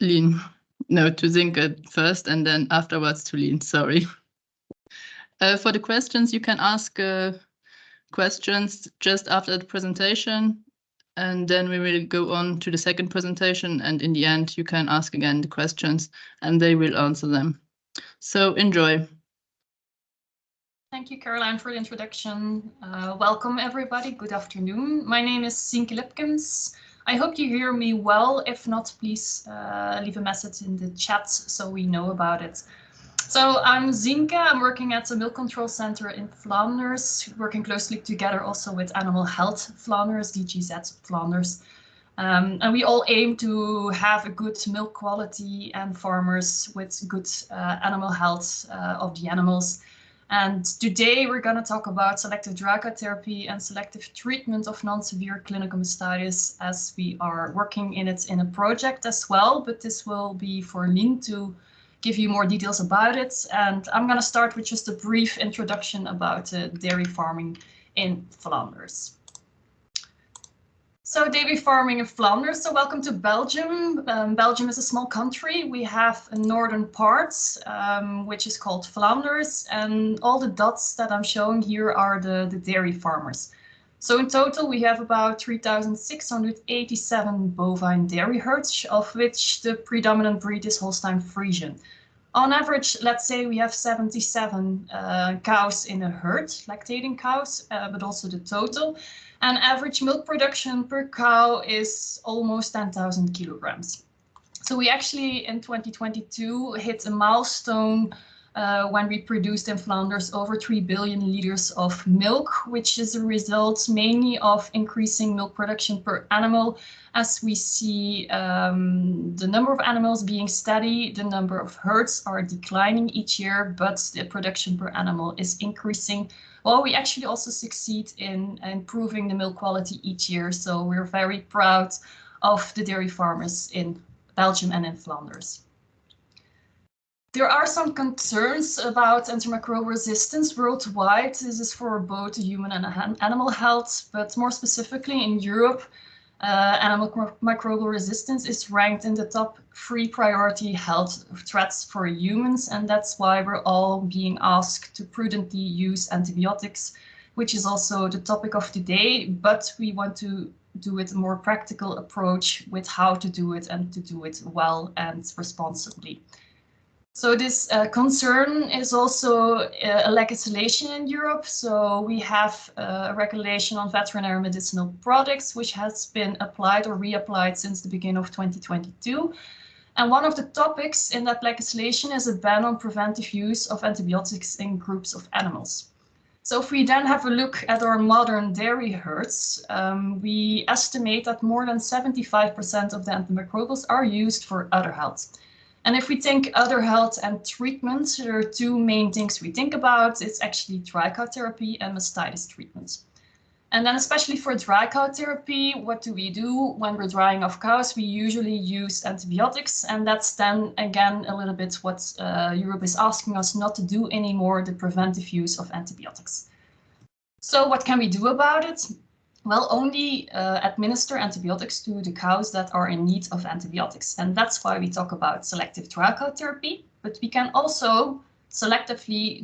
Lean. No, to Zinke first and then afterwards to Lean, sorry. For the questions, you can ask questions just after the presentation, and then we will go on to the second presentation, and in the end you can ask again the questions and they will answer them. So enjoy. Thank you, Caroline, for the introduction. Welcome, everybody. Good afternoon. My name is Zinke Lipkens. I hope you hear me well. If not, please leave a message in the chat so we know about it. So I'm Zinke. I'm working at the Milk Control Center in Flanders, working closely together also with Animal Health Flanders, DGZ Flanders. And we all aim to have a good milk quality and farmers with good animal health of the animals. And today we're going to talk about selective dry cow therapy and selective treatment of non-severe clinical mastitis, as we are working in it in a project as well, but this will be for Lien to give you more details about it. And I'm going to start with just a brief introduction about dairy farming in Flanders. So dairy farming in Flanders, so welcome to Belgium. Belgium is a small country. We have a northern part, which is called Flanders, and all the dots that I'm showing here are the dairy farmers. So in total, we have about 3,687 bovine dairy herds, of which the predominant breed is Holstein Friesian. On average, let's say we have 77 cows in a herd, lactating cows, but also the total. And average milk production per cow is almost 10,000 kilograms. So we actually in 2022 hit a milestone when we produced in Flanders over 3 billion liters of milk, which is a result mainly of increasing milk production per animal. As we see the number of animals being steady, the number of herds are declining each year, but the production per animal is increasing. Well, we actually also succeed in improving the milk quality each year. So we're very proud of the dairy farmers in Belgium and in Flanders. There are some concerns about antimicrobial resistance worldwide. This is for both human and animal health, but more specifically in Europe, antimicrobial resistance is ranked in the top 3 priority health threats for humans, and that's why we're all being asked to prudently use antibiotics, which is also the topic of today, but we want to do it a more practical approach with how to do it and to do it well and responsibly. So this concern is also a legislation in Europe. So we have a regulation on veterinary medicinal products, which has been applied or reapplied since the beginning of 2022. And one of the topics in that legislation is a ban on preventive use of antibiotics in groups of animals. So if we then have a look at our modern dairy herds, we estimate that more than 75% of the antimicrobials are used for udder health. And if we think other health and treatment, there are 2 main things we think about. It's actually dry cow therapy and mastitis treatments. And then especially for dry cow therapy, what do we do when we're drying off cows? We usually use antibiotics, and that's then again a little bit what Europe is asking us not to do anymore, the preventive use of antibiotics. So what can we do about it? Well, only administer antibiotics to the cows that are in need of antibiotics. And that's why we talk about selective dry cow therapy, but we can also selectively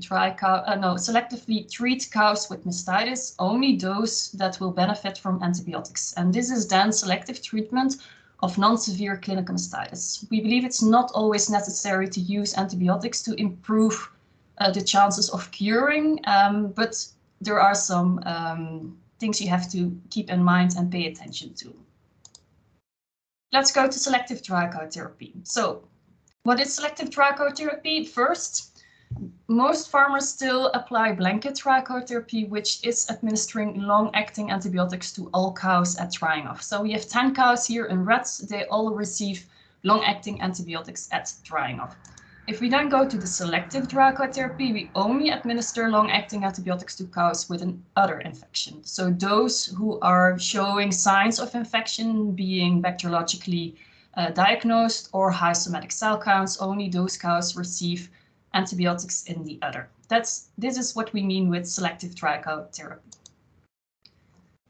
treat cows with mastitis, only those that will benefit from antibiotics. And this is then selective treatment of non-severe clinical mastitis. We believe it's not always necessary to use antibiotics to improve the chances of curing, but there are some things you have to keep in mind and pay attention to. Let's go to selective dry cow therapy. So what is selective dry cow therapy? First, most farmers still apply blanket dry cow therapy, which is administering long-acting antibiotics to all cows at drying off. So we have 10 cows here in red. They all receive long-acting antibiotics at drying off. If we then go to the selective dry cow therapy, we only administer long-acting antibiotics to cows with an udder infection. So those who are showing signs of infection, being bacteriologically diagnosed or high somatic cell counts, only those cows receive antibiotics in the udder. This is what we mean with selective dry cow therapy.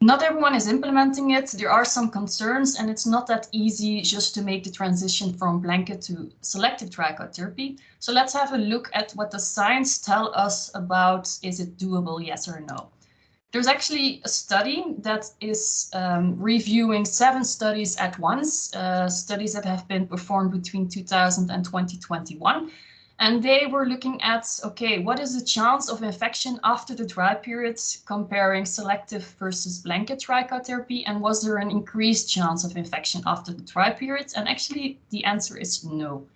Not everyone is implementing it. There are some concerns, and it's not that easy just to make the transition from blanket to selective trichote therapy. So let's have a look at what the science tells us about, is it doable, yes or no? There's actually a study that is reviewing 7 studies at once, studies that have been performed between 2000 and 2021. And they were looking at, okay, what is the chance of infection after the dry period, comparing selective versus blanket trichote therapy, and was there an increased chance of infection after the dry period? And actually, the answer is no.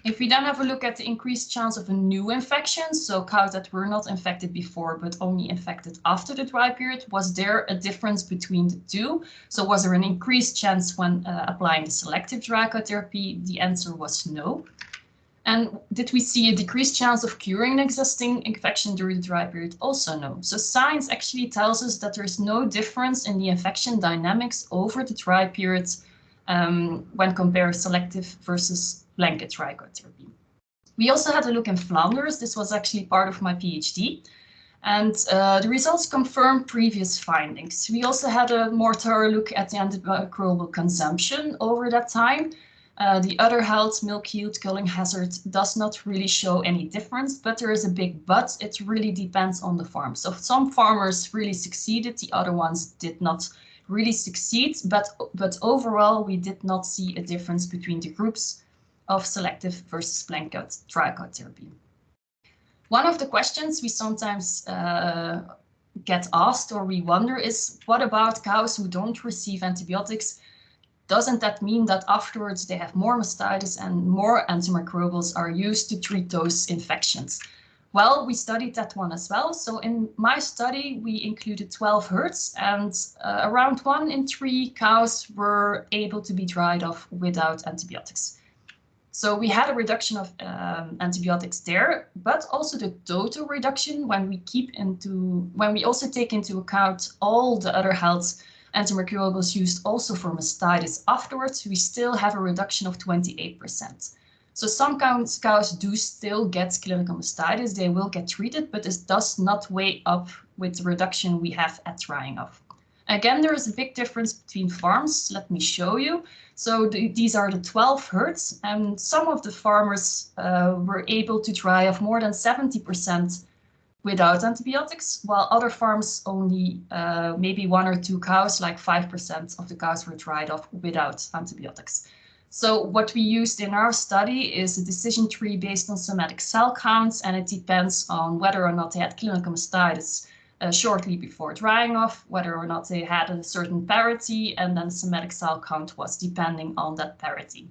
If we then have a look at the increased chance of a new infection, so cows that were not infected before but only infected after the dry period, was there a difference between the two? So was there an increased chance when applying the selective trichote therapy? The answer was no. And did we see a decreased chance of curing an existing infection during the dry period? Also no. So science actually tells us that there is no difference in the infection dynamics over the dry period when compared selective versus blanket trichote therapy. We also had a look in Flanders. This was actually part of my PhD. And the results confirm previous findings. We also had a more thorough look at the antimicrobial consumption over that time. The udder health, milk yield, culling hazard does not really show any difference, but there is a big but. It really depends on the farm. So some farmers really succeeded, the other ones did not really succeed, but overall we did not see a difference between the groups of selective versus blanket trichote therapy. One of the questions we sometimes get asked or we wonder is, what about cows who don't receive antibiotics? Doesn't that mean that afterwards they have more mastitis and more antimicrobials are used to treat those infections? Well, we studied that one as well. So in my study, we included 12 herds, and around 1 in 3 cows were able to be dried off without antibiotics. So we had a reduction of antibiotics there, but also the total reduction when we also take into account all the other health antimicrobials used also for mastitis afterwards, we still have a reduction of 28%. So some cows do still get clinical mastitis, they will get treated, but this does not weigh up with the reduction we have at drying off. Again, there is a big difference between farms. Let me show you. So these are the 12 herds, and some of the farmers were able to dry off more than 70% without antibiotics, while other farms only maybe 1 or 2 cows, like 5% of the cows were dried off without antibiotics. So what we used in our study is a decision tree based on somatic cell counts, and it depends on whether or not they had clinical mastitis shortly before drying off, whether or not they had a certain parity, and then the somatic cell count was depending on that parity.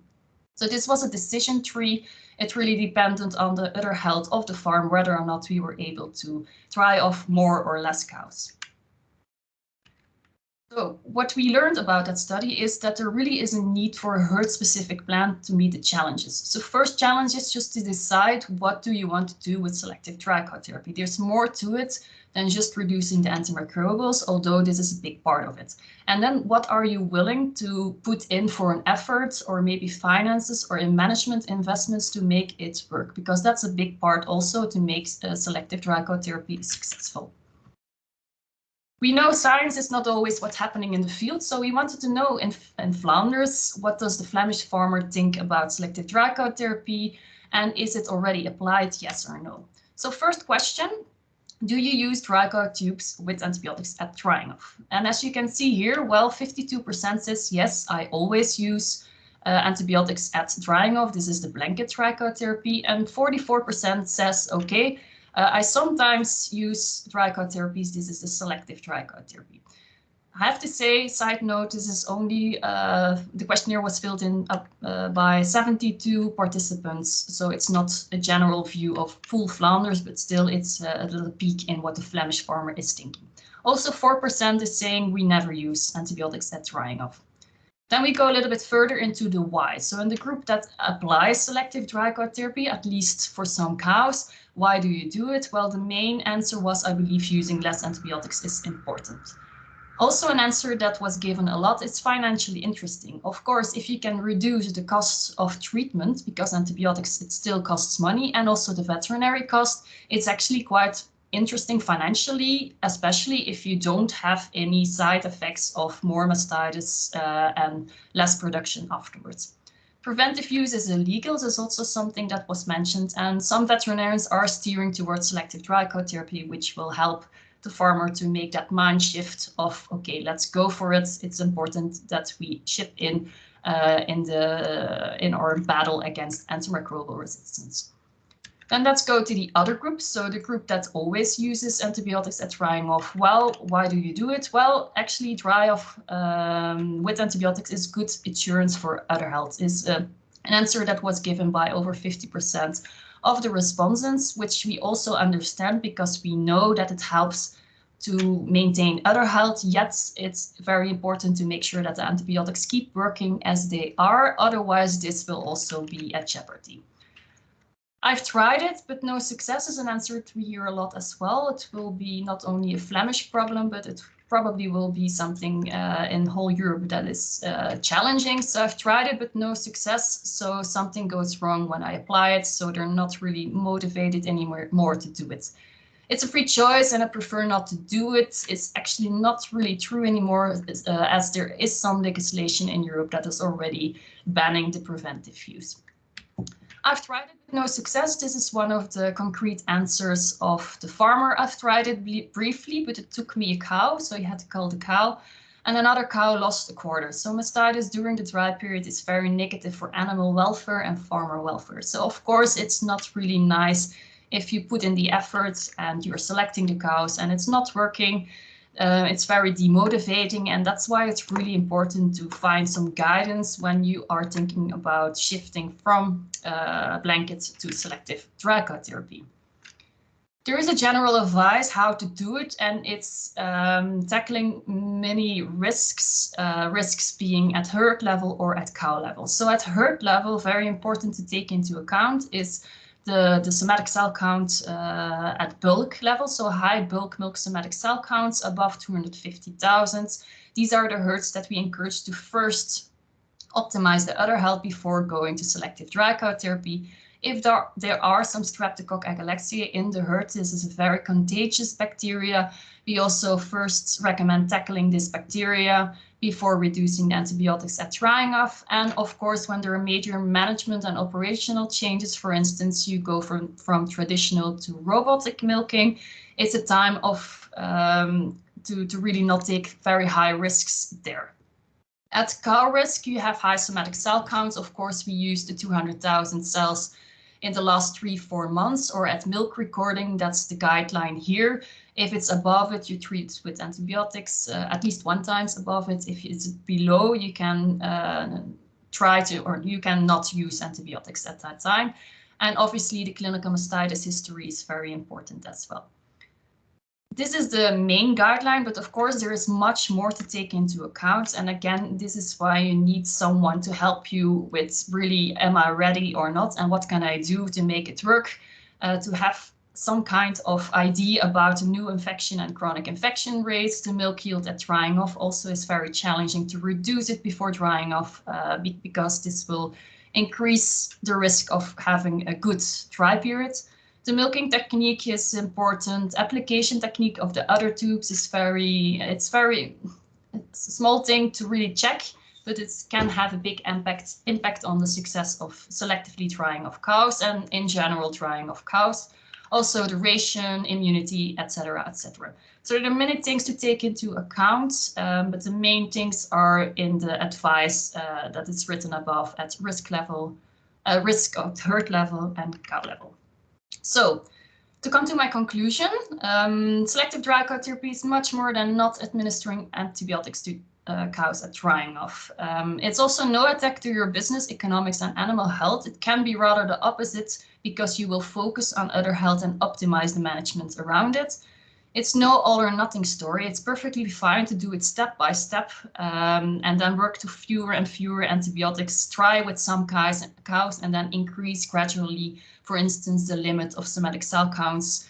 So this was a decision tree. It really depended on the other health of the farm, whether or not we were able to dry off more or less cows. So what we learned about that study is that there really is a need for a herd-specific plan to meet the challenges. So first challenge is just to decide, what do you want to do with selective trichote therapy? There's more to it than just reducing the antimicrobials, although this is a big part of it. And then what are you willing to put in for an effort, or maybe finances or in management investments to make it work? Because that's a big part also to make selective trichote therapy successful. We know science is not always what's happening in the field, so we wanted to know in Flanders, what does the Flemish farmer think about selective trichote therapy, and is it already applied, yes or no? So first question, do you use trichote tubes with antibiotics at drying off? And as you can see here, well, 52% says yes, I always use antibiotics at drying off. This is the blanket trichote therapy, and 44% says, okay, I sometimes use trichote therapies. This is the selective trichote therapy. I have to say, side note, this is only, the questionnaire was filled in by 72 participants. So it's not a general view of full Flanders, but still it's a little peek in what the Flemish farmer is thinking. Also 4% is saying we never use antibiotics at drying off. Then we go a little bit further into the why. So in the group that applies selective trichote therapy, at least for some cows, why do you do it? Well, the main answer was, I believe using less antibiotics is important. Also an answer that was given a lot, it's financially interesting. Of course, if you can reduce the costs of treatment, because antibiotics, it still costs money, and also the veterinary cost, it's actually quite interesting financially, especially if you don't have any side effects of more mastitis and less production afterwards. Preventive use is illegal, this is also something that was mentioned, and some veterinarians are steering towards selective dry cow therapy, which will help the farmer to make that mind shift of, okay, let's go for it. It's important that we chip in our battle against antimicrobial resistance. Then let's go to the other group. So the group that always uses antibiotics at drying off. Well, why do you do it? Well, actually dry off with antibiotics is good insurance for udder health, is an answer that was given by over 50% of the respondents, which we also understand because we know that it helps to maintain udder health, yet it's very important to make sure that the antibiotics keep working as they are, otherwise this will also be at jeopardy. I've tried it, but no success is an answer we hear a lot as well. It will be not only a Flemish problem, but it probably will be something in whole Europe that is challenging. So I've tried it, but no success. So something goes wrong when I apply it. So they're not really motivated anymore to do it. It's a free choice and I prefer not to do it. It's actually not really true anymore, as there is some legislation in Europe that is already banning the preventive use. I've tried it with no success. This is one of the concrete answers of the farmer. I've tried it briefly, but it took me a cow, so you had to cull the cow, and another cow lost a quarter. So mastitis during the dry period is very negative for animal welfare and farmer welfare. So of course it's not really nice if you put in the effort and you're selecting the cows and it's not working. It's very demotivating, and that's why it's really important to find some guidance when you are thinking about shifting from blankets to selective dry cow therapy. There is a general advice how to do it, and it's tackling many risks, risks being at herd level or at cow level. So at herd level, very important to take into account is the somatic cell count at bulk level, so high bulk milk somatic cell counts above 250,000. These are the herds that we encourage to first optimize the udder health before going to selective dry cow therapy. If there are some Streptococcus agalactiae in the herd, this is a very contagious bacteria. We also first recommend tackling this bacteria before reducing the antibiotics at drying off. And of course, when there are major management and operational changes, for instance, you go from traditional to robotic milking, it's a time of to really not take very high risks there. At cow risk, you have high somatic cell counts. Of course, we use the 200,000 cells in the last 3-4 months, or at milk recording, that's the guideline here. If it's above it, you treat with antibiotics at least 1 time above it. If it's below, you can try to, or you cannot use antibiotics at that time. And obviously the clinical mastitis history is very important as well. This is the main guideline, but of course there is much more to take into account. And again, this is why you need someone to help you with really, am I ready or not? And what can I do to make it work? To have some kind of idea about a new infection and chronic infection rates. The milk yield at drying off also is very challenging to reduce it before drying off, because this will increase the risk of having a good dry period. The milking technique is important. Application technique of the udder tubes is it's a small thing to really check, but it can have a big impact on the success of selectively drying off cows and in general drying off cows. Also duration, immunity, etc., etc. So there are many things to take into account, but the main things are in the advice that is written above at risk level, risk of herd level and cow level. So, to come to my conclusion, selective dry cow therapy is much more than not administering antibiotics to cows at drying off. It's also no attack to your business, economics and animal health. It can be rather the opposite, because you will focus on udder health and optimize the management around it. It's no all or nothing story. It's perfectly fine to do it step by step and then work to fewer and fewer antibiotics, try with some cows and then increase gradually, for instance, the limit of somatic cell counts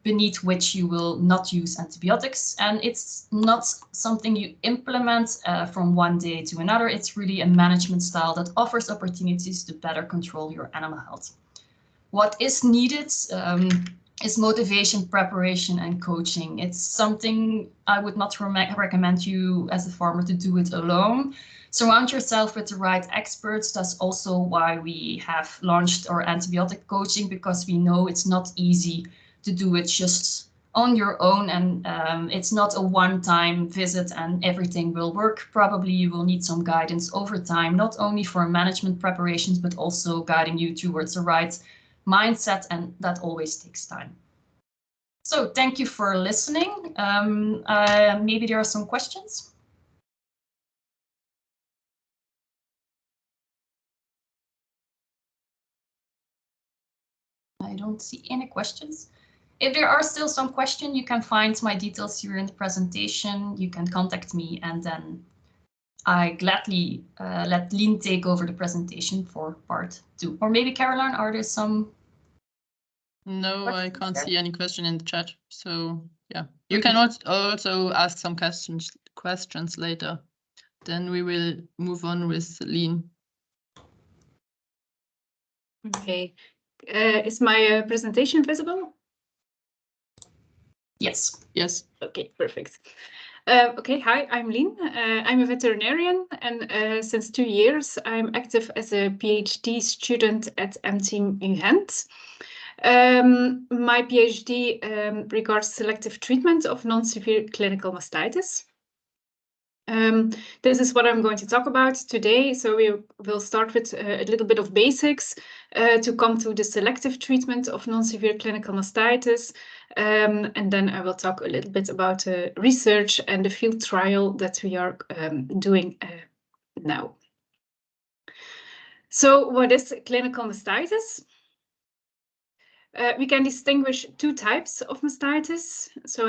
beneath which you will not use antibiotics. And it's not something you implement from one day to another. It's really a management style that offers opportunities to better control your animal health. What is needed? is motivation, preparation, and coaching. It's something I would not recommend you as a farmer to do it alone. Surround yourself with the right experts. That's also why we have launched our antibiotic coaching, because we know it's not easy to do it just on your own, and it's not a one-time visit and everything will work. Probably you will need some guidance over time, not only for management preparations, but also guiding you towards the right mindset, and that always takes time. So thank you for listening. Maybe there are some questions. I don't see any questions. If there are still some questions, you can find my details here in the presentation. You can contact me, and then I gladly let Lien take over the presentation for part 2. Or maybe Caroline, are there some? No, I can't see any question in the chat. So yeah, you can also ask some questions later. Then we will move on with Lien. Okay, is my presentation visible? Yes. Yes. Okay, perfect. Okay, hi, I'm Lien. I'm a veterinarian, and since 2 years, I'm active as a PhD student at MTU Ghent. My PhD regards selective treatment of non-severe clinical mastitis. This is what I'm going to talk about today. So we will start with a little bit of basics to come to the selective treatment of non-severe clinical mastitis. And then I will talk a little bit about research and the field trial that we are doing now. So what is clinical mastitis? We can distinguish 2 types of mastitis. So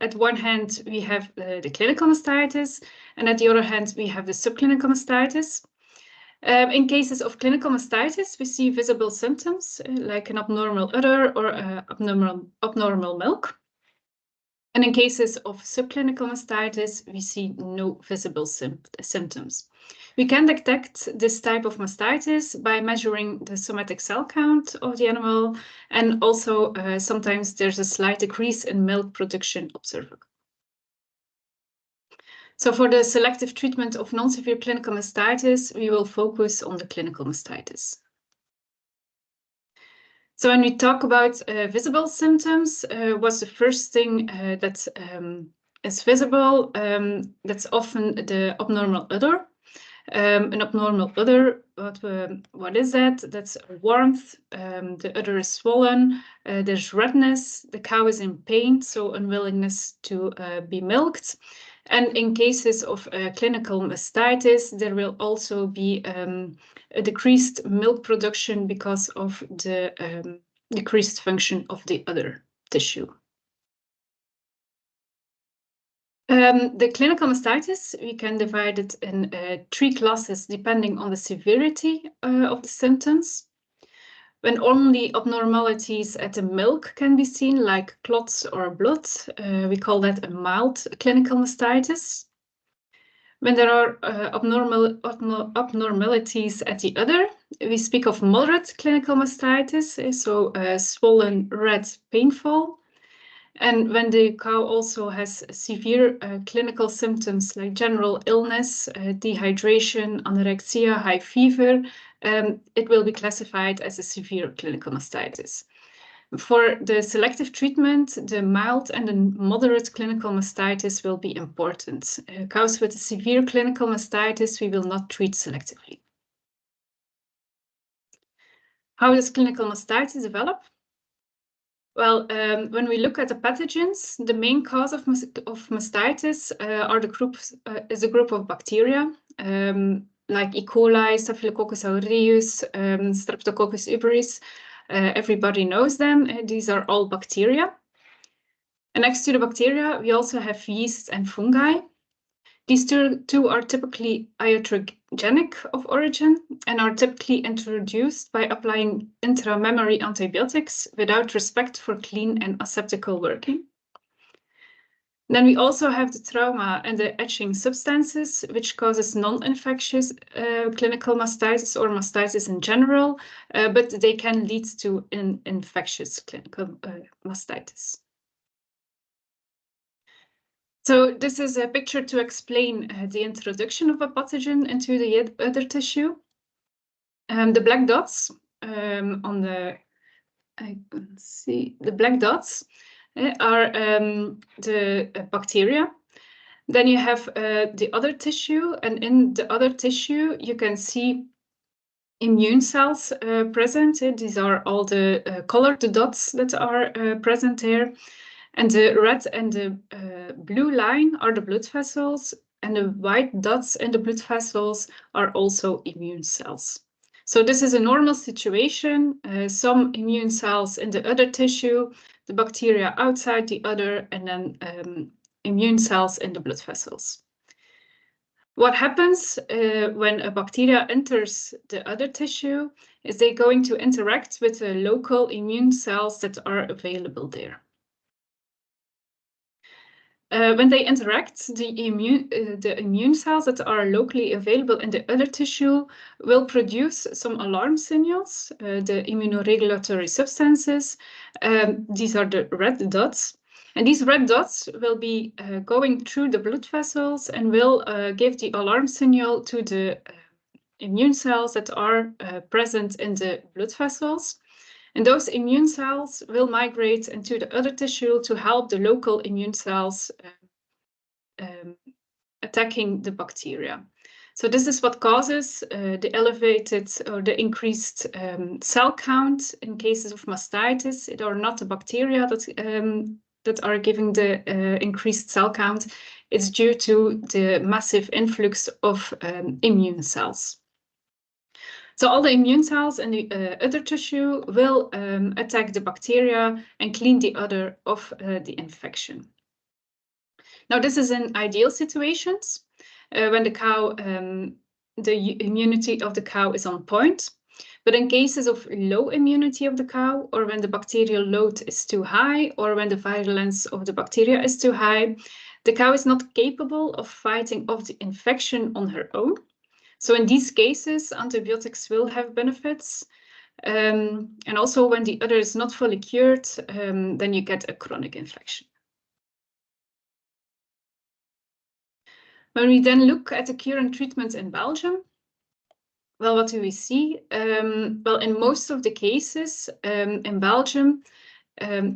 at one hand, we have the clinical mastitis, and at the other hand, we have the subclinical mastitis. In cases of clinical mastitis, we see visible symptoms like an abnormal udder or abnormal milk. And in cases of subclinical mastitis, we see no visible symptoms. We can detect this type of mastitis by measuring the somatic cell count of the animal, and also sometimes there's a slight decrease in milk production observable. So for the selective treatment of non-severe clinical mastitis, we will focus on the clinical mastitis. So when we talk about visible symptoms, what's the first thing that is visible? That's often the abnormal udder. An abnormal udder, what is that? That's warmth, the udder is swollen, there's redness, the cow is in pain, so unwillingness to be milked. And in cases of clinical mastitis, there will also be a decreased milk production because of the decreased function of the udder tissue. The clinical mastitis, we can divide it in 3 classes depending on the severity of the symptoms. When only abnormalities at the milk can be seen, like clots or blood, we call that a mild clinical mastitis. When there are abnormalities at the udder, we speak of moderate clinical mastitis, so swollen, red, painful. And when the cow also has severe clinical symptoms like general illness, dehydration, anorexia, high fever, it will be classified as a severe clinical mastitis. For the selective treatment, the mild and the moderate clinical mastitis will be important. Cows with a severe clinical mastitis, we will not treat selectively. How does clinical mastitis develop? Well, when we look at the pathogens, the main cause of mastitis is a group of bacteria, like E. coli, Staphylococcus aureus, Streptococcus uberis. Everybody knows them. These are all bacteria. And next to the bacteria, we also have yeast and fungi. These two are typically iatrogenic of origin and are typically introduced by applying intramammary antibiotics without respect for clean and aseptical working. Then we also have the trauma and the etching substances, which causes non-infectious clinical mastitis or mastitis in general, but they can lead to infectious clinical mastitis. So this is a picture to explain the introduction of a pathogen into the udder tissue. The black dots on the, I can see the black dots are the bacteria. Then you have the other tissue, and in the other tissue you can see immune cells present. These are all the colored dots that are present here. And the red and the blue line are the blood vessels, and the white dots in the blood vessels are also immune cells. So this is a normal situation. Some immune cells in the udder tissue, the bacteria outside the udder, and then immune cells in the blood vessels. What happens when a bacteria enters the udder tissue is they're going to interact with the local immune cells that are available there. When they interact, the immune cells that are locally available in the udder tissue will produce some alarm signals, the immunoregulatory substances. These are the red dots. And these red dots will be going through the blood vessels and will give the alarm signal to the immune cells that are present in the blood vessels. And those immune cells will migrate into the udder tissue to help the local immune cells attacking the bacteria. So this is what causes the elevated or the increased cell count in cases of mastitis. It are not the bacteria that are giving the increased cell count. It's due to the massive influx of immune cells. So all the immune cells in the udder tissue will attack the bacteria and clean the udder of the infection. Now, this is in ideal situations when the cow, the immunity of the cow is on point. But in cases of low immunity of the cow, or when the bacterial load is too high, or when the virulence of the bacteria is too high, the cow is not capable of fighting off the infection on her own. So in these cases, antibiotics will have benefits. And also when the udder is not fully cured, then you get a chronic infection. When we then look at the cure and treatment in Belgium, well, what do we see? Well, in most of the cases in Belgium, a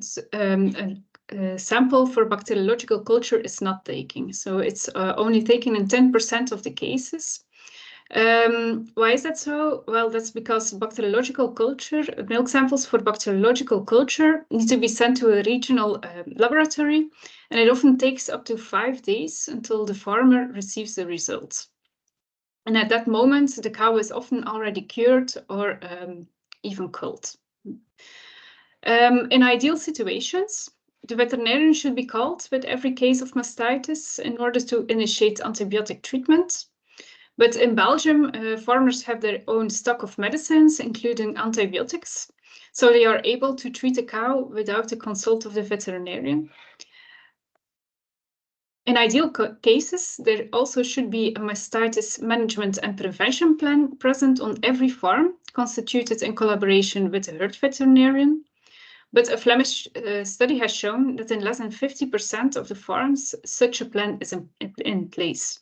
sample for bacteriological culture is not taken. So it's only taken in 10% of the cases. Why is that so? Well, that's because bacteriological culture, milk samples for bacteriological culture need to be sent to a regional laboratory, and it often takes up to 5 days until the farmer receives the results. And at that moment, the cow is often already cured or even culled. In ideal situations, the veterinarian should be called with every case of mastitis in order to initiate antibiotic treatment. But in Belgium, farmers have their own stock of medicines, including antibiotics, so they are able to treat a cow without the consult of the veterinarian. In ideal cases, there also should be a mastitis management and prevention plan present on every farm, constituted in collaboration with the herd veterinarian. But a Flemish study has shown that in less than 50% of the farms, such a plan is in place.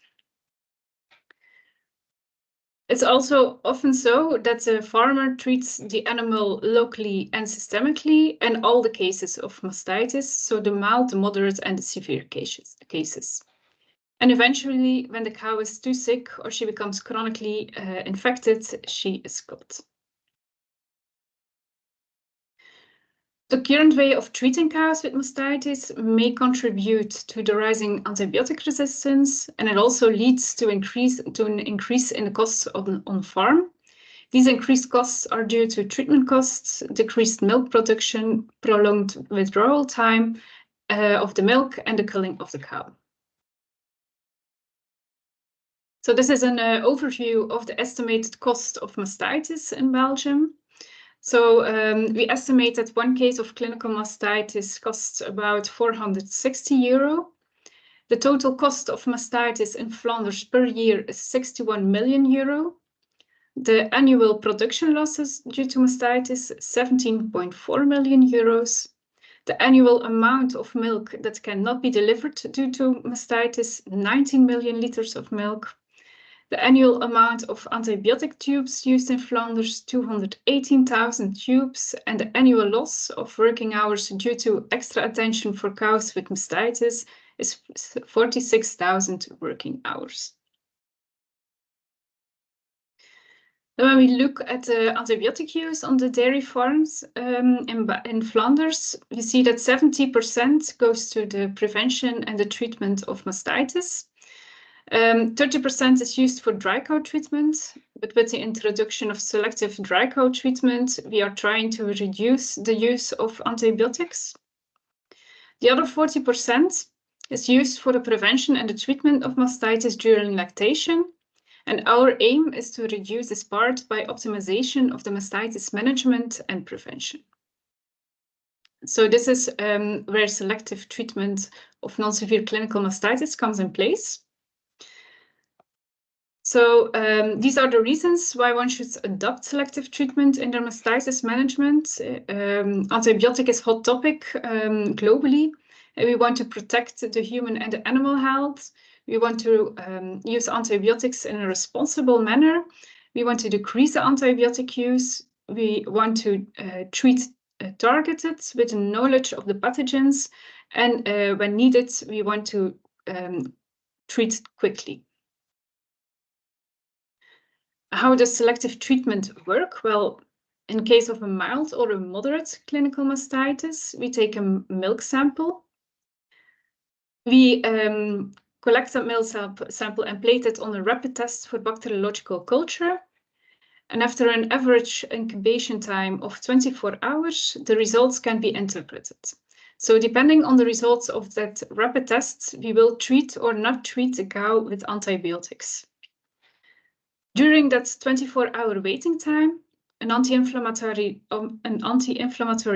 It's also often so that the farmer treats the animal locally and systemically in all the cases of mastitis, so the mild, the moderate, and the severe cases. And eventually, when the cow is too sick or she becomes chronically infected, she is killed. The current way of treating cows with mastitis may contribute to the rising antibiotic resistance, and it also leads to an increase in the costs on farm. These increased costs are due to treatment costs, decreased milk production, prolonged withdrawal time of the milk, and the killing of the cow. So this is an overview of the estimated cost of mastitis in Belgium. So we estimate that one case of clinical mastitis costs about €460. The total cost of mastitis in Flanders per year is 61 million euro. The annual production losses due to mastitis, 17.4 million euros. The annual amount of milk that cannot be delivered due to mastitis, 19 million liters of milk. The annual amount of antibiotic tubes used in Flanders, 218,000 tubes, and the annual loss of working hours due to extra attention for cows with mastitis is 46,000 working hours. When we look at the antibiotic use on the dairy farms in Flanders, we see that 70% goes to the prevention and the treatment of mastitis. 30% is used for dry cow treatment, but with the introduction of selective dry cow treatment, we are trying to reduce the use of antibiotics. The other 40% is used for the prevention and the treatment of mastitis during lactation. And our aim is to reduce this part by optimization of the mastitis management and prevention. So this is where selective treatment of non-severe clinical mastitis comes in place. So these are the reasons why one should adopt selective treatment in their mastitis management. Antibiotic is a hot topic globally. And we want to protect the human and the animal health. We want to use antibiotics in a responsible manner. We want to decrease the antibiotic use. We want to treat targeted with knowledge of the pathogens. And when needed, we want to treat quickly. How does selective treatment work? Well, in case of a mild or a moderate clinical mastitis, we take a milk sample. We collect a milk sample and plate it on a rapid test for bacteriological culture. And after an average incubation time of 24 hours, the results can be interpreted. So depending on the results of that rapid test, we will treat or not treat the cow with antibiotics. During that 24-hour waiting time, an anti-inflammatory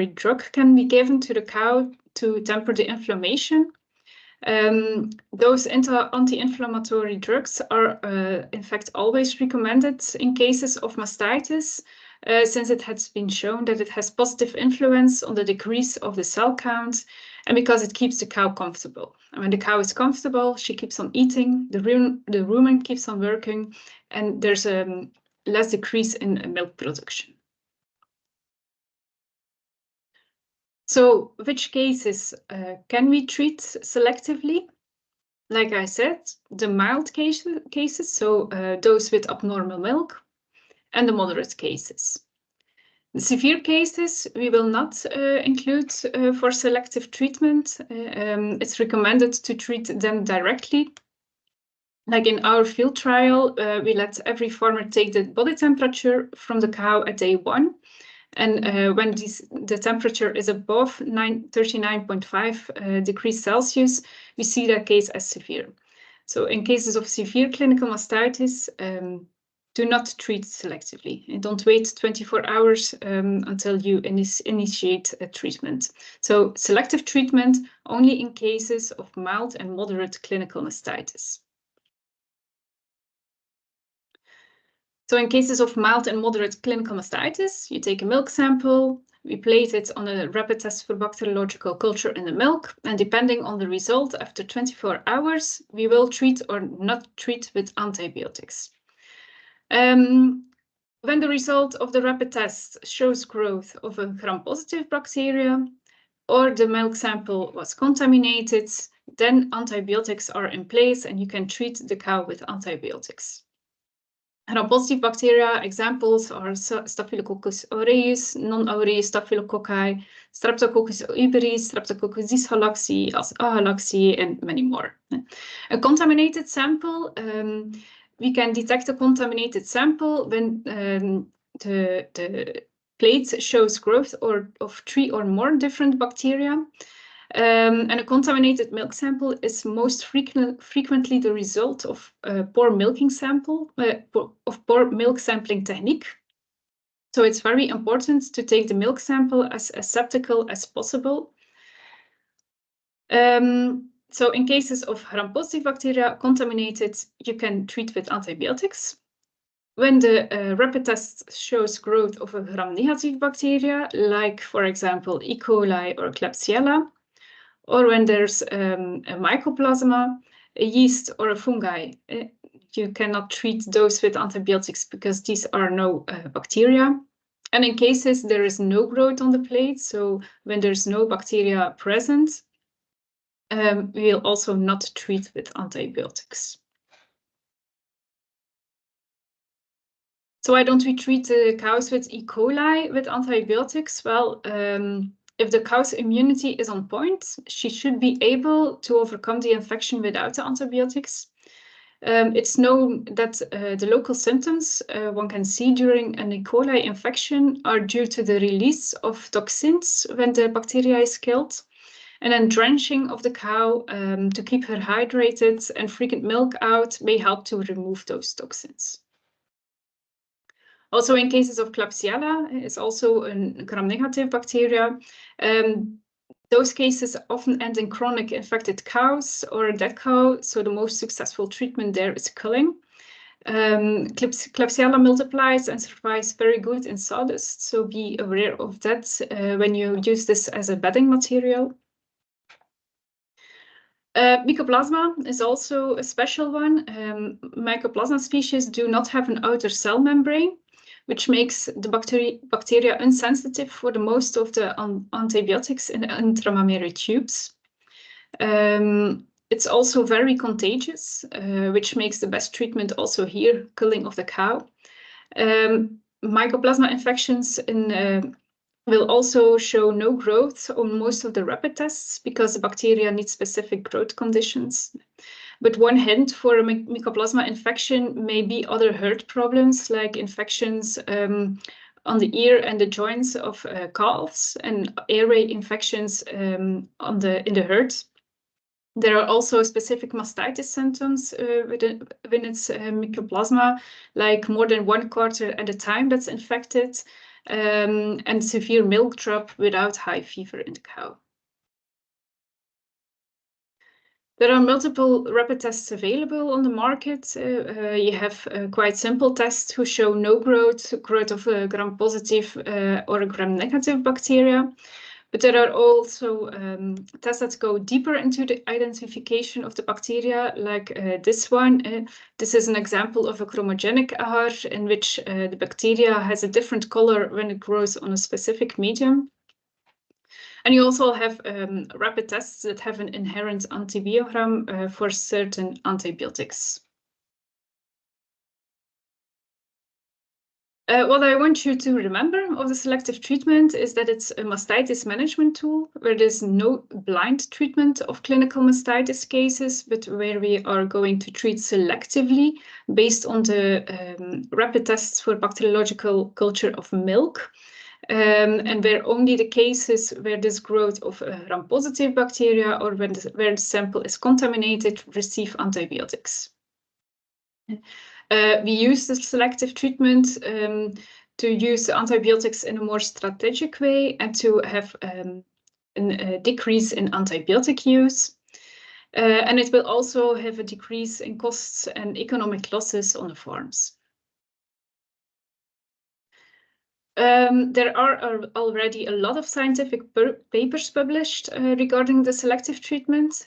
drug can be given to the cow to temper the inflammation. Those anti-inflammatory drugs are in fact always recommended in cases of mastitis, since it has been shown that it has positive influence on the decrease of the cell count and because it keeps the cow comfortable. And when the cow is comfortable, she keeps on eating, the rumen keeps on working, and there's a less decrease in milk production. So which cases can we treat selectively? Like I said, the mild cases, so those with abnormal milk, and the moderate cases. The severe cases we will not include for selective treatment. It's recommended to treat them directly. Like in our field trial, we let every farmer take the body temperature from the cow at day 1. And when the temperature is above 39.5 degrees Celsius, we see that case as severe. So in cases of severe clinical mastitis, do not treat selectively. And don't wait 24 hours until you initiate a treatment. So selective treatment only in cases of mild and moderate clinical mastitis. So in cases of mild and moderate clinical mastitis, you take a milk sample, we plate it on a rapid test for bacteriological culture in the milk, and depending on the result after 24 hours, we will treat or not treat with antibiotics. When the result of the rapid test shows growth of a gram-positive bacteria, or the milk sample was contaminated, then antibiotics are in place and you can treat the cow with antibiotics. Gram-positive bacteria examples are Staphylococcus aureus, non-aureus Staphylococci, Streptococcus aureus, Streptococcus dyshalaxi, ahalaxi, and many more. A contaminated sample, we can detect a contaminated sample when the plate shows growth of 3 or more different bacteria. And a contaminated milk sample is most frequently the result of poor milking sample, of poor milk sampling technique. So it's very important to take the milk sample as aseptical as possible. So in cases of gram-positive bacteria contaminated, you can treat with antibiotics. When the rapid test shows growth of a gram-negative bacteria, like, for example, E. coli or Klebsiella, or when there's a mycoplasma, a yeast, or a fungi, you cannot treat those with antibiotics because these are no bacteria. And in cases there is no growth on the plate, so when there's no bacteria present, we will also not treat with antibiotics. So why don't we treat the cows with E. coli with antibiotics? Well, if the cow's immunity is on point, she should be able to overcome the infection without the antibiotics. It's known that the local symptoms one can see during an E. coli infection are due to the release of toxins when the bacteria is killed, and then drenching of the cow to keep her hydrated and frequent milk out may help to remove those toxins. Also, in cases of Klebsiella, it's also a gram-negative bacteria. Those cases often end in chronic infected cows or a dead cow, so the most successful treatment there is culling. Klebsiella multiplies and survives very good in sawdust, so be aware of that when you use this as a bedding material. Mycoplasma is also a special one. Mycoplasma species do not have an outer cell membrane, which makes the bacteria insensitive for the most of the antibiotics in the intramammary tubes. It's also very contagious, which makes the best treatment also here, culling of the cow. Mycoplasma infections will also show no growth on most of the rapid tests because the bacteria need specific growth conditions. But one hint for a Mycoplasma infection may be other herd problems like infections on the ear and the joints of calves and airway infections in the herd. There are also specific mastitis symptoms when it's Mycoplasma, like more than 1/4 at a time that's infected, and severe milk drop without high fever in the cow. There are multiple rapid tests available on the market. You have quite simple tests who show no growth of a gram-positive or a gram-negative bacteria. But there are also tests that go deeper into the identification of the bacteria, like this one. This is an example of a chromogenic agar in which the bacteria has a different color when it grows on a specific medium. And you also have rapid tests that have an inherent antibiogram for certain antibiotics. What I want you to remember of the selective treatment is that it's a mastitis management tool where there's no blind treatment of clinical mastitis cases, but where we are going to treat selectively based on the rapid tests for bacteriological culture of milk. And where only the cases where this growth of gram-positive bacteria or where the sample is contaminated receive antibiotics. We use the selective treatment to use antibiotics in a more strategic way and to have a decrease in antibiotic use. And it will also have a decrease in costs and economic losses on the farms. There are already a lot of scientific papers published regarding the selective treatment.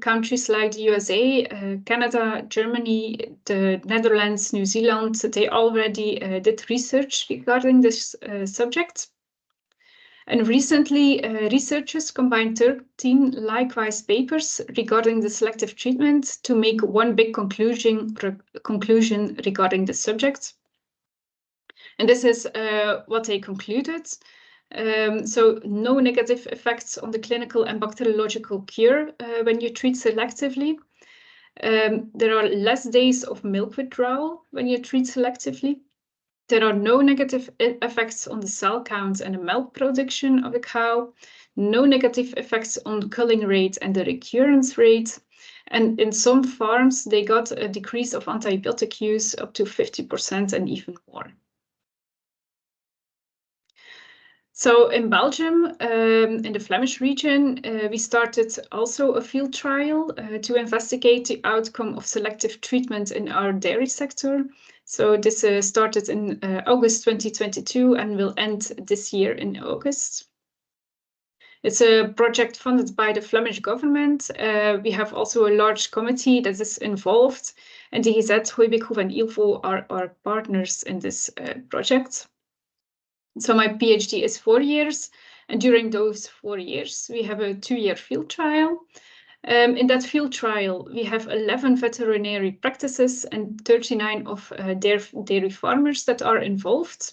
Countries like the USA, Canada, Germany, the Netherlands, New Zealand, they already did research regarding this subject. And recently, researchers combined 13 likewise papers regarding the selective treatment to make one big conclusion regarding the subject. And this is what they concluded. So no negative effects on the clinical and bacteriological cure when you treat selectively. There are less days of milk withdrawal when you treat selectively. There are no negative effects on the cell count and the milk production of the cow. No negative effects on culling rate and the recurrence rate. And in some farms, they got a decrease of antibiotic use up to 50% and even more. So in Belgium, in the Flemish region, we started also a field trial to investigate the outcome of selective treatment in our dairy sector. So this started in August 2022 and will end this year in August. It's a project funded by the Flemish government. We have also a large committee that is involved, and the GZ, Hooibeekhoef and Ilvo are our partners in this project. So my PhD is 4 years, and during those 4 years, we have a 2-year field trial. In that field trial, we have 11 veterinary practices and 39 of dairy farmers that are involved.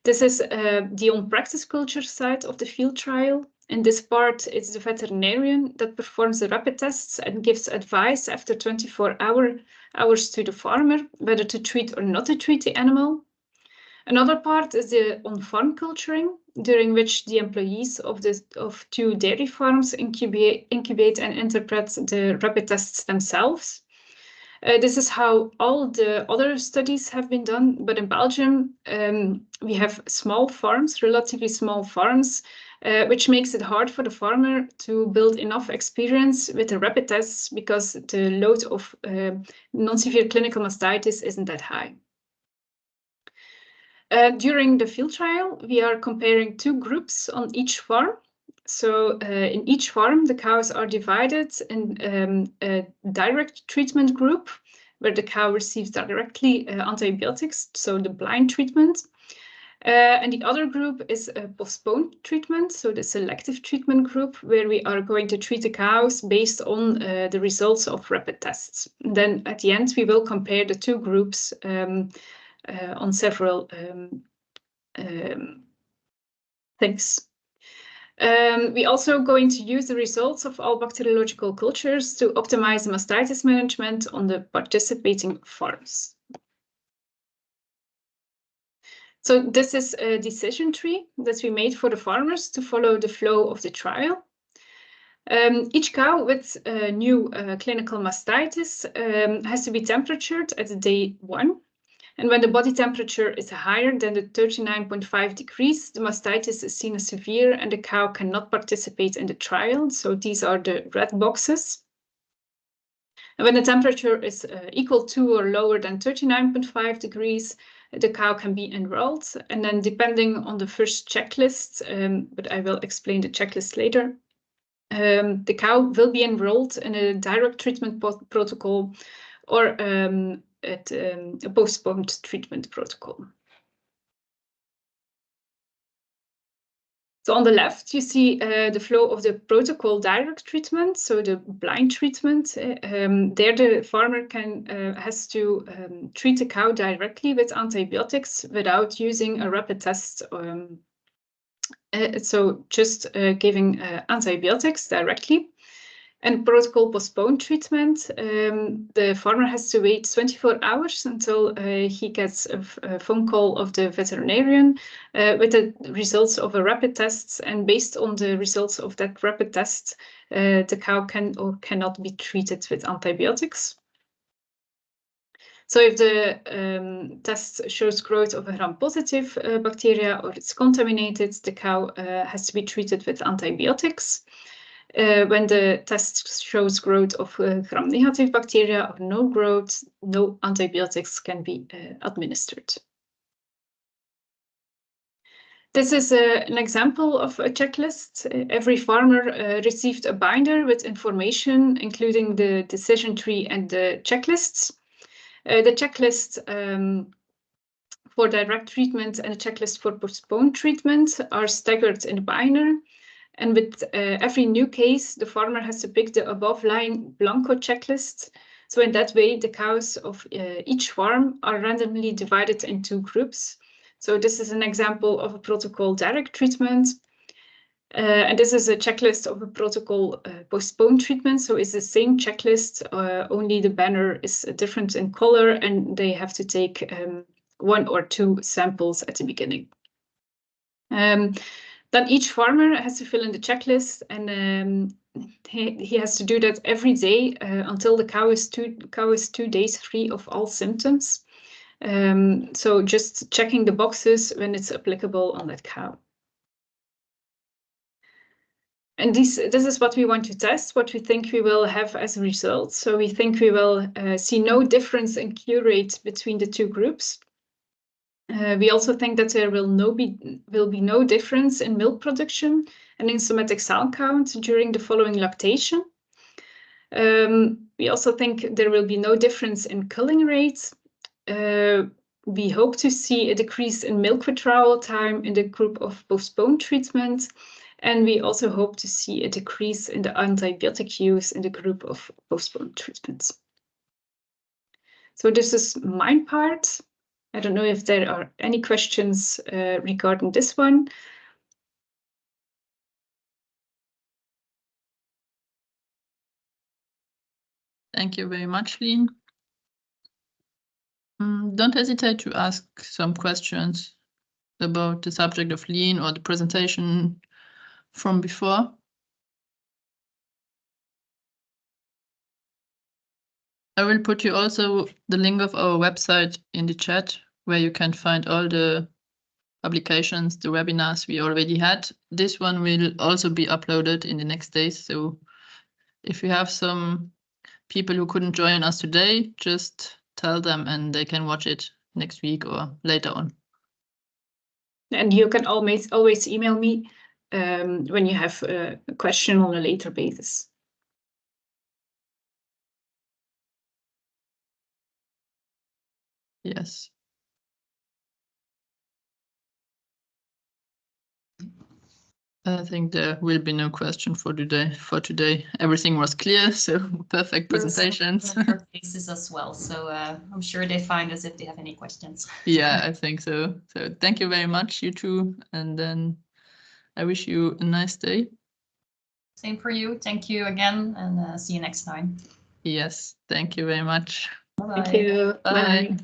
This is the on-practice culture side of the field trial. In this part, it's the veterinarian that performs the rapid tests and gives advice after 24 hours to the farmer, whether to treat or not to treat the animal. Another part is the on-farm culturing, during which the employees of 2 dairy farms incubate and interpret the rapid tests themselves. This is how all the other studies have been done, but in Belgium, we have small farms, relatively small farms, which makes it hard for the farmer to build enough experience with the rapid tests because the load of non-severe clinical mastitis isn't that high. During the field trial, we are comparing 2 groups on each farm. So in each farm, the cows are divided in a direct treatment group, where the cow receives directly antibiotics, so the blind treatment. And the other group is a postponed treatment, so the selective treatment group, where we are going to treat the cows based on the results of rapid tests. Then at the end, we will compare the 2 groups on several things. We also going to use the results of all bacteriological cultures to optimize the mastitis management on the participating farms. So this is a decision tree that we made for the farmers to follow the flow of the trial. Each cow with new clinical mastitis has to be temperatured at day 1. And when the body temperature is higher than the 39.5 degrees, the mastitis is seen as severe and the cow cannot participate in the trial. So these are the red boxes. And when the temperature is equal to or lower than 39.5 degrees, the cow can be enrolled. And then depending on the first checklist, but I will explain the checklist later, the cow will be enrolled in a direct treatment protocol or at a postponed treatment protocol. So on the left, you see the flow of the protocol direct treatment, so the blind treatment. There the farmer has to treat the cow directly with antibiotics without using a rapid test. So just giving antibiotics directly. And protocol postponed treatment, the farmer has to wait 24 hours until he gets a phone call of the veterinarian with the results of a rapid test. And based on the results of that rapid test, the cow can or cannot be treated with antibiotics. So if the test shows growth of a gram-positive bacteria or it's contaminated, the cow has to be treated with antibiotics. When the test shows growth of gram-negative bacteria or no growth, no antibiotics can be administered. This is an example of a checklist. Every farmer received a binder with information, including the decision tree and the checklists. The checklist for direct treatment and the checklist for postponed treatment are staggered in the binder. And with every new case, the farmer has to pick the above-lying Blanco checklist. So in that way, the cows of each farm are randomly divided into groups. So this is an example of a protocol direct treatment. And this is a checklist of a protocol postponed treatment. So it's the same checklist, only the banner is different in color, and they have to take 1 or 2 samples at the beginning. Then each farmer has to fill in the checklist, and he has to do that every day until the cow is 2 days free of all symptoms. So just checking the boxes when it's applicable on that cow. And this is what we want to test, what we think we will have as a result. So we think we will see no difference in cure rate between the two groups. We also think that there will be no difference in milk production and in somatic cell count during the following lactation. We also think there will be no difference in culling rates. We hope to see a decrease in milk withdrawal time in the group of postponed treatment. And we also hope to see a decrease in the antibiotic use in the group of postponed treatments. So this is my part. I don't know if there are any questions regarding this one. Thank you very much, Lien. Don't hesitate to ask some questions about the subject of Lien or the presentation from before. I will put you also the link of our website in the chat, where you can find all the publications, the webinars we already had. This one will also be uploaded in the next days. So if you have some people who couldn't join us today, just tell them and they can watch it next week or later on. And you can always email me when you have a question on a later basis. Yes. I think there will be no question for today. Everything was clear, so perfect presentations. For cases as well, so I'm sure they find us if they have any questions. Yeah, I think so. So thank you very much, you two, and then I wish you a nice day. Same for you. Thank you again, and see you next time. Yes, thank you very much. Bye-bye. Thank you. Bye. Bye.